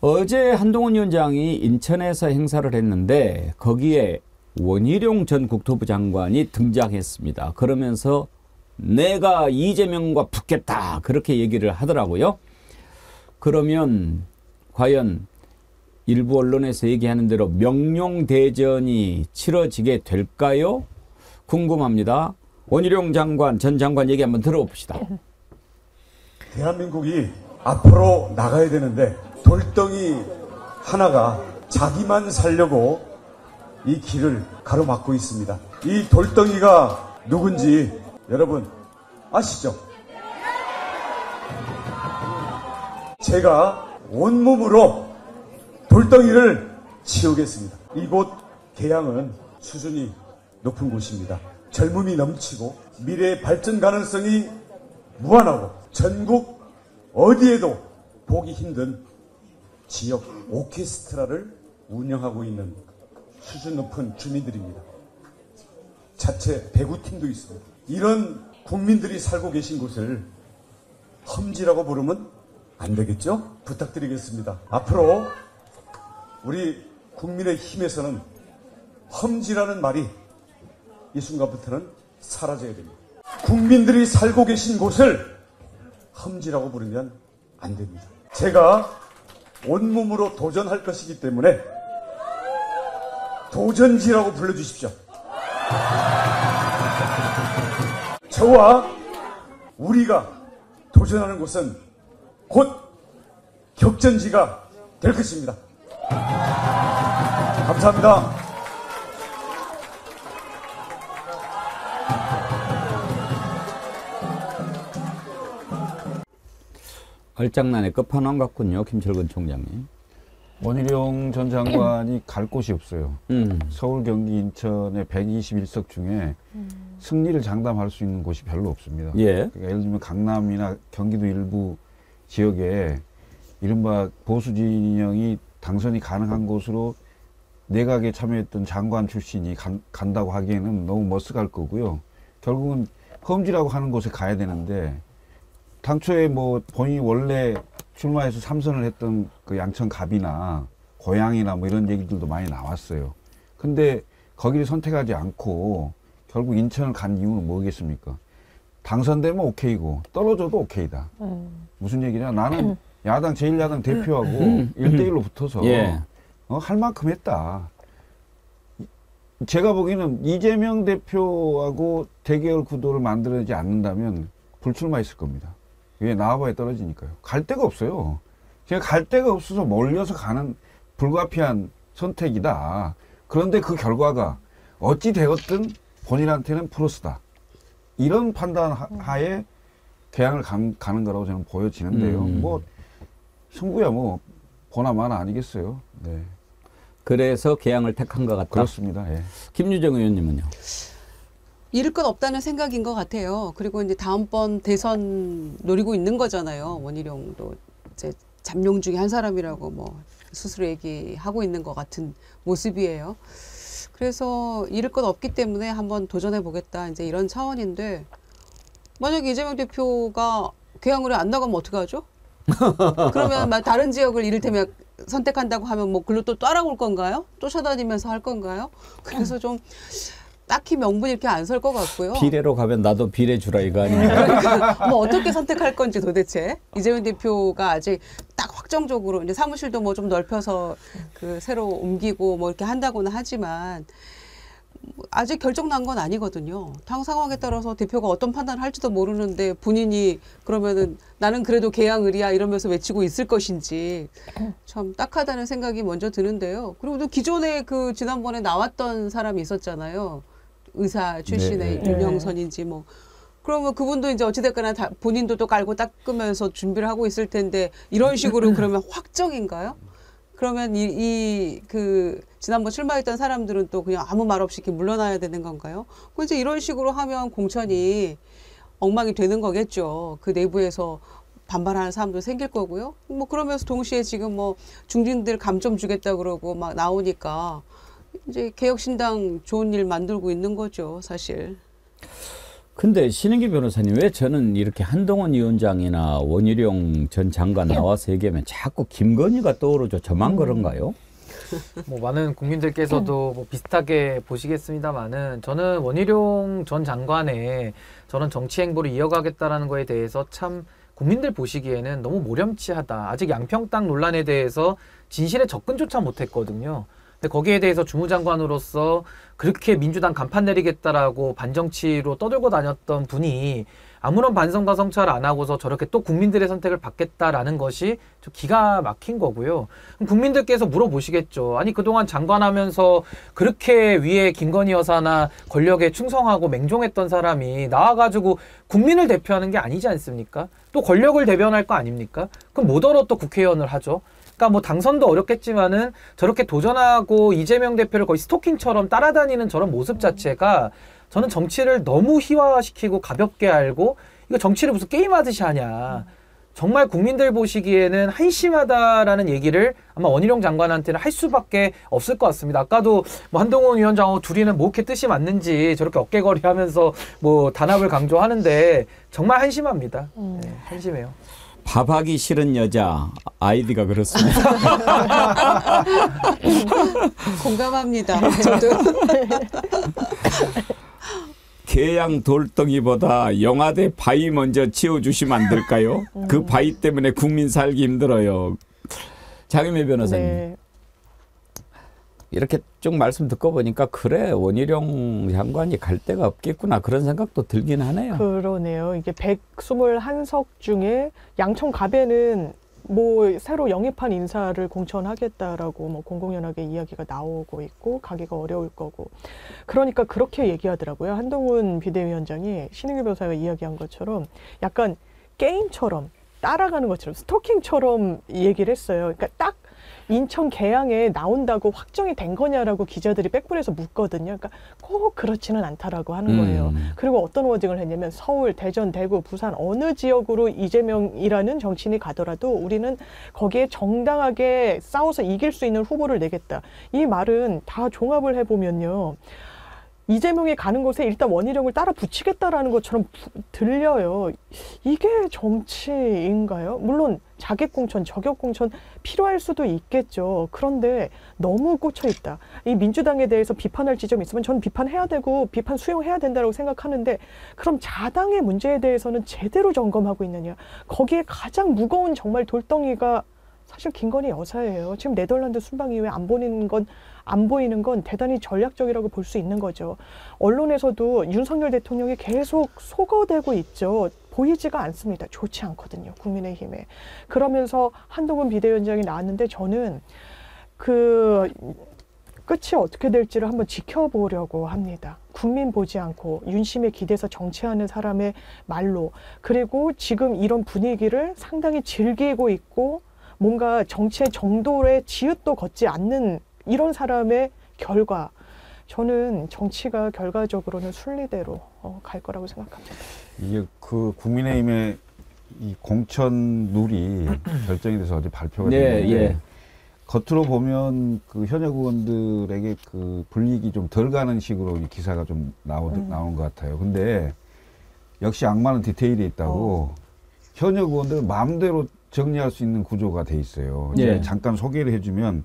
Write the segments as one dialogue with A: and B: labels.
A: 어제 한동훈 위원장이 인천에서 행사를 했는데 거기에 원희룡 전 국토부 장관이 등장했습니다. 그러면서 내가 이재명과 붙겠다 그렇게 얘기를 하더라고요. 그러면 과연 일부 언론에서 얘기하는 대로 명룡대전이 치러지게 될까요? 궁금합니다. 원희룡 장관, 전 장관 얘기 한번 들어봅시다.
B: 대한민국이 앞으로 나가야 되는데 돌덩이 하나가 자기만 살려고 이 길을 가로막고 있습니다. 이 돌덩이가 누군지 여러분 아시죠? 제가 온몸으로 돌덩이를 치우겠습니다. 이곳 계양은 수준이 높은 곳입니다. 젊음이 넘치고 미래의 발전 가능성이 무한하고 전국 어디에도 보기 힘든 지역 오케스트라를 운영하고 있는 수준 높은 주민들입니다. 자체 배구팀도 있습니다. 이런 국민들이 살고 계신 곳을 험지라고 부르면 안 되겠죠? 부탁드리겠습니다. 앞으로 우리 국민의 힘에서는 험지라는 말이 이 순간부터는 사라져야 됩니다. 국민들이 살고 계신 곳을 험지라고 부르면 안 됩니다. 제가 온몸으로 도전할 것이기 때문에 도전지라고 불러주십시오. 저와 우리가 도전하는 곳은 곧 격전지가 될 것입니다. 감사합니다.
A: 얼장난의 끝판왕 같군요. 김철근 총장님.
C: 원희룡 전 장관이 갈 곳이 없어요. 서울, 경기, 인천의 121석 중에 승리를 장담할 수 있는 곳이 별로 없습니다.
A: 예.
C: 그러니까 예를 들면 강남이나 경기도 일부 지역에 이른바 보수 진영이 당선이 가능한 곳으로 내각에 참여했던 장관 출신이 간다고 하기에는 너무 머쓱할 거고요. 결국은 험지라고 하는 곳에 가야 되는데 당초에 뭐 본인이 원래 출마해서 3선을 했던 그 양천갑이나 고양이나 뭐 이런 얘기들도 많이 나왔어요. 근데 거기를 선택하지 않고 결국 인천을 간 이유는 뭐겠습니까? 당선되면 오케이고 떨어져도 오케이다. 무슨 얘기냐? 나는 야당 제1야당 대표하고 1대1로 붙어서
A: 예.
C: 할 만큼 했다. 제가 보기에는 이재명 대표하고 대결 구도를 만들어내지 않는다면 불출마했을 겁니다. 왜 나와봐야 떨어지니까요. 갈 데가 없어요. 제가 갈 데가 없어서 몰려서 가는 불가피한 선택이다. 그런데 그 결과가 어찌 되었든 본인한테는 플러스다. 이런 판단 하에 개항을 가는 거라고 저는 보여지는데요. 뭐 승부야 뭐 보나마나 아니겠어요. 네.
A: 그래서 개항을 택한 것 같다.
C: 그렇습니다. 예.
A: 김유정 의원님은요?
D: 잃을 것 없다는 생각인 것 같아요. 그리고 이제 다음번 대선 노리고 있는 거잖아요. 원희룡도 이제 잠룡 중에 한 사람이라고 뭐 스스로 얘기하고 있는 것 같은 모습이에요. 그래서 잃을 것 없기 때문에 한번 도전해 보겠다. 이제 이런 차원인데 만약에 이재명 대표가 개항을 안 나가면 어떡하죠? 그러면 막 다른 지역을 이를테면 선택한다고 하면 뭐 글로 또 따라올 건가요? 쫓아다니면서 할 건가요? 그래서 좀 딱히 명분이 이렇게 안 설 것 같고요.
A: 비례로 가면 나도 비례 주라 이거 아닙니까?
D: 그러니까 뭐 어떻게 선택할 건지 도대체 이재명 대표가 아직 딱 확정적으로 이제 사무실도 뭐 좀 넓혀서 그 새로 옮기고 뭐 이렇게 한다고는 하지만 아직 결정 난 건 아니거든요. 당 상황에 따라서 대표가 어떤 판단을 할지도 모르는데 본인이 그러면은 나는 그래도 개항을이야 이러면서 외치고 있을 것인지 참 딱하다는 생각이 먼저 드는데요. 그리고 또 기존에 그 지난번에 나왔던 사람이 있었잖아요. 의사 출신의
C: 네.
D: 윤영선인지 뭐. 그러면 그분도 이제 어찌됐거나 본인도 또 깔고 닦으면서 준비를 하고 있을 텐데 이런 식으로 그러면 확정인가요? 그러면 그 지난번 출마했던 사람들은 또 그냥 아무 말 없이 이렇게 물러나야 되는 건가요? 그 이제 이런 식으로 하면 공천이 엉망이 되는 거겠죠. 그 내부에서 반발하는 사람도 생길 거고요. 뭐 그러면서 동시에 지금 뭐 중진들 감 좀 주겠다 그러고 막 나오니까 이제 개혁신당 좋은 일 만들고 있는 거죠, 사실.
A: 근데 신인기 변호사님 왜 저는 이렇게 한동훈 위원장이나 원희룡 전 장관 나와서 얘기하면 자꾸 김건희가 떠오르죠. 저만 그런가요?
E: 뭐 많은 국민들께서도 뭐 비슷하게 보시겠습니다만은 저는 원희룡 전 장관의 저런 정치 행보를 이어가겠다라는 거에 대해서 참 국민들 보시기에는 너무 모렴치하다. 아직 양평땅 논란에 대해서 진실에 접근조차 못했거든요. 근데 거기에 대해서 주무장관으로서 그렇게 민주당 간판 내리겠다라고 반정치로 떠들고 다녔던 분이 아무런 반성과 성찰을 안 하고서 저렇게 또 국민들의 선택을 받겠다라는 것이 좀 기가 막힌 거고요. 그럼 국민들께서 물어보시겠죠. 아니 그동안 장관하면서 그렇게 위에 김건희 여사나 권력에 충성하고 맹종했던 사람이 나와가지고 국민을 대표하는 게 아니지 않습니까? 또 권력을 대변할 거 아닙니까? 그럼 뭐더러 또 국회의원을 하죠? 그러니까 뭐 당선도 어렵겠지만은 저렇게 도전하고 이재명 대표를 거의 스토킹처럼 따라다니는 저런 모습 자체가 저는 정치를 너무 희화화시키고 가볍게 알고 이거 정치를 무슨 게임하듯이 하냐. 정말 국민들 보시기에는 한심하다라는 얘기를 아마 원희룡 장관한테는 할 수밖에 없을 것 같습니다. 아까도 뭐 한동훈 위원장하고 둘이는 뭐 이렇게 뜻이 맞는지 저렇게 어깨거리 하면서 뭐 단합을 강조하는데 정말 한심합니다. 네, 한심해요.
A: 밥하기 싫은 여자 아이디가 그렇습니다.
D: 공감합니다. 저도.
A: 개양 돌덩이보다 영화대 바위 먼저 치워주시면 안 될까요? 그 바위 때문에 국민 살기 힘들어요. 장윤미 변호사님.
F: 네.
A: 이렇게 쭉 말씀 듣고 보니까 그래 원희룡 장관이 갈 데가 없겠구나 그런 생각도 들긴 하네요.
F: 그러네요. 이게 121석 중에 양천갑에는 뭐 새로 영입한 인사를 공천하겠다라고 뭐 공공연하게 이야기가 나오고 있고 가기가 어려울 거고 그러니까 그렇게 얘기하더라고요. 한동훈 비대위원장이 신인규 변호사가 이야기한 것처럼 약간 게임처럼 따라가는 것처럼 스토킹처럼 얘기를 했어요. 그러니까 딱 인천 계양에 나온다고 확정이 된 거냐라고 기자들이 백불에서 묻거든요. 그러니까 꼭 그렇지는 않다라고 하는 거예요. 그리고 어떤 워딩을 했냐면 서울, 대전, 대구, 부산 어느 지역으로 이재명이라는 정치인이 가더라도 우리는 거기에 정당하게 싸워서 이길 수 있는 후보를 내겠다. 이 말은 다 종합을 해보면요. 이재명이 가는 곳에 일단 원희룡을 따라 붙이겠다라는 것처럼 들려요. 이게 정치인가요? 물론 자객공천, 저격공천 필요할 수도 있겠죠. 그런데 너무 꽂혀있다. 이 민주당에 대해서 비판할 지점이 있으면 저는 비판해야 되고 비판 수용해야 된다고 생각하는데 그럼 자당의 문제에 대해서는 제대로 점검하고 있느냐. 거기에 가장 무거운 정말 돌덩이가 사실 김건희 여사예요. 지금 네덜란드 순방 이후에 안 보이는 건 대단히 전략적이라고 볼 수 있는 거죠. 언론에서도 윤석열 대통령이 계속 속어대고 있죠. 보이지가 않습니다. 좋지 않거든요. 국민의힘에. 그러면서 한동훈 비대위원장이 나왔는데 저는 그 끝이 어떻게 될지를 한번 지켜보려고 합니다. 국민 보지 않고 윤심에 기대서 정치하는 사람의 말로 그리고 지금 이런 분위기를 상당히 즐기고 있고 뭔가 정치의 정도의 지읒도 걷지 않는 이런 사람의 결과 저는 정치가 결과적으로는 순리대로 갈 거라고 생각합니다.
C: 이게 그 국민의힘의 이 공천 룰이 결정이 돼서 어제 발표가 됐는데
A: 예.
C: 겉으로 보면 그 현역 의원들에게 그 불이익이 좀 덜 가는 식으로 이 기사가 좀 나온 것 같아요. 근데 역시 악마는 디테일이 있다고 현역 의원들 마음대로 정리할 수 있는 구조가 돼 있어요.
A: 예.
C: 잠깐 소개를 해주면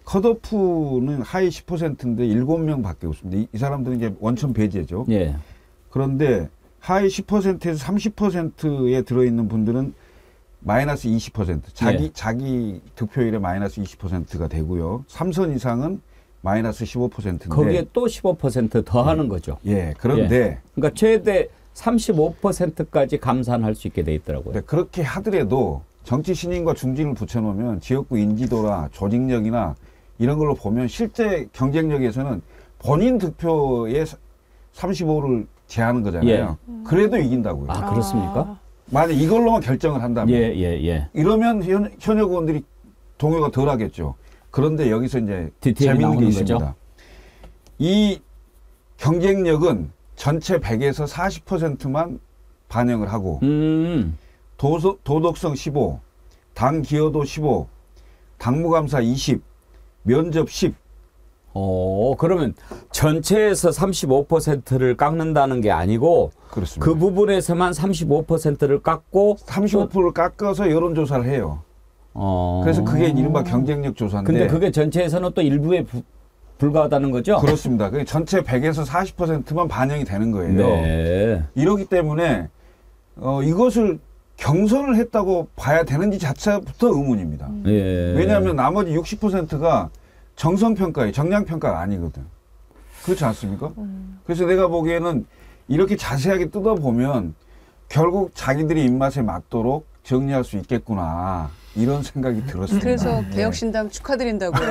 C: 컷오프는 하위 10%인데 7명 밖에 없습니다. 이 사람들은 이제 원천 배제죠.
A: 예.
C: 그런데 하위 10%에서 30%에 들어있는 분들은 마이너스 20%. 자기 득표율에 마이너스 20%가 되고요. 3선 이상은 마이너스 15%인데.
A: 거기에 또 15% 더 하는 거죠.
C: 예. 그런데.
A: 그러니까 최대 35%까지 감산할 수 있게 돼 있더라고요.
C: 네, 그렇게 하더라도 정치 신인과 중진을 붙여놓으면 지역구 인지도나 조직력이나 이런 걸로 보면 실제 경쟁력에서는 본인 득표의 35를 제하는 거잖아요. 그래도 이긴다고요.
A: 아, 그렇습니까?
C: 만약 이걸로만 결정을 한다면.
A: 예.
C: 이러면 현역 의원들이 동요가 덜 하겠죠. 그런데 여기서 이제
A: 디테일이
C: 재밌는 게
A: 나오는
C: 있습니다.
A: 거죠?
C: 이 경쟁력은 전체 100에서 40%만 반영을 하고 도덕성 15, 당 기여도 15, 당무감사 20, 면접 10,
A: 그러면 전체에서 35%를 깎는다는 게 아니고
C: 그렇습니다.
A: 그 부분에서만 35%를 깎고
C: 35%를 깎아서 여론조사를 해요. 그래서 그게 이른바 경쟁력 조사인데.
A: 근데 그게 전체에서는 또 일부에 불과하다는 거죠?
C: 그렇습니다. 그게 전체 100에서 40%만 반영이 되는 거예요.
A: 네.
C: 이러기 때문에 이것을 경선을 했다고 봐야 되는지 자체부터 의문입니다.
A: 예.
C: 왜냐하면 나머지 60%가 정성평가예요. 정량평가가 아니거든. 그렇지 않습니까? 그래서 내가 보기에는 이렇게 자세하게 뜯어보면 결국 자기들의 입맛에 맞도록 정리할 수 있겠구나. 이런 생각이 들었습니다.
D: 그래서
C: 예.
D: 개혁신당 축하드린다고요.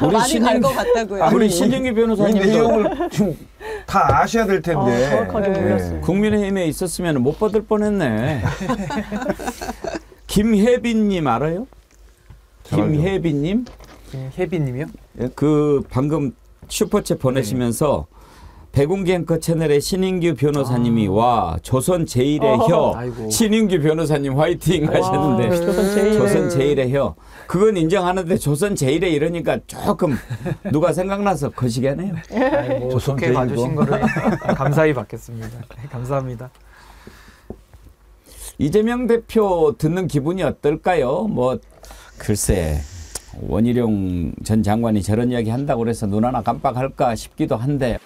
A: 우리
D: 많이 갈 것 같다고요.
A: 우리 신영기
C: 이
A: 변호사님도
C: 내용을 좀 다 아셔야 될 텐데.
F: 정확하게 몰랐어요.
A: 국민의힘에 있었으면 못 받을 뻔했네. 김혜빈님 알아요?
C: 잘 알죠.
A: 김혜빈님?
E: 혜빈님이요?
A: 그 방금 슈퍼챗 보내시면서 백운기 앵커 채널의 신인규 변호사님이 와 조선 제1의 혀
E: 아이고.
A: 신인규 변호사님 화이팅 하셨는데
F: 조선 제1의
A: 조선 제1의 혀 그건 인정하는데 조선 제1의 이러니까 조금 누가 생각나서 거시기하네요.
E: 아니, 뭐
C: 조선
E: 좋게
C: 제1고.
E: 봐주신 거를 감사히 받겠습니다. 네, 감사합니다.
A: 이재명 대표 듣는 기분이 어떨까요? 뭐 글쎄 원희룡 전 장관이 저런 이야기 한다고 해서 눈 하나 깜빡할까 싶기도 한데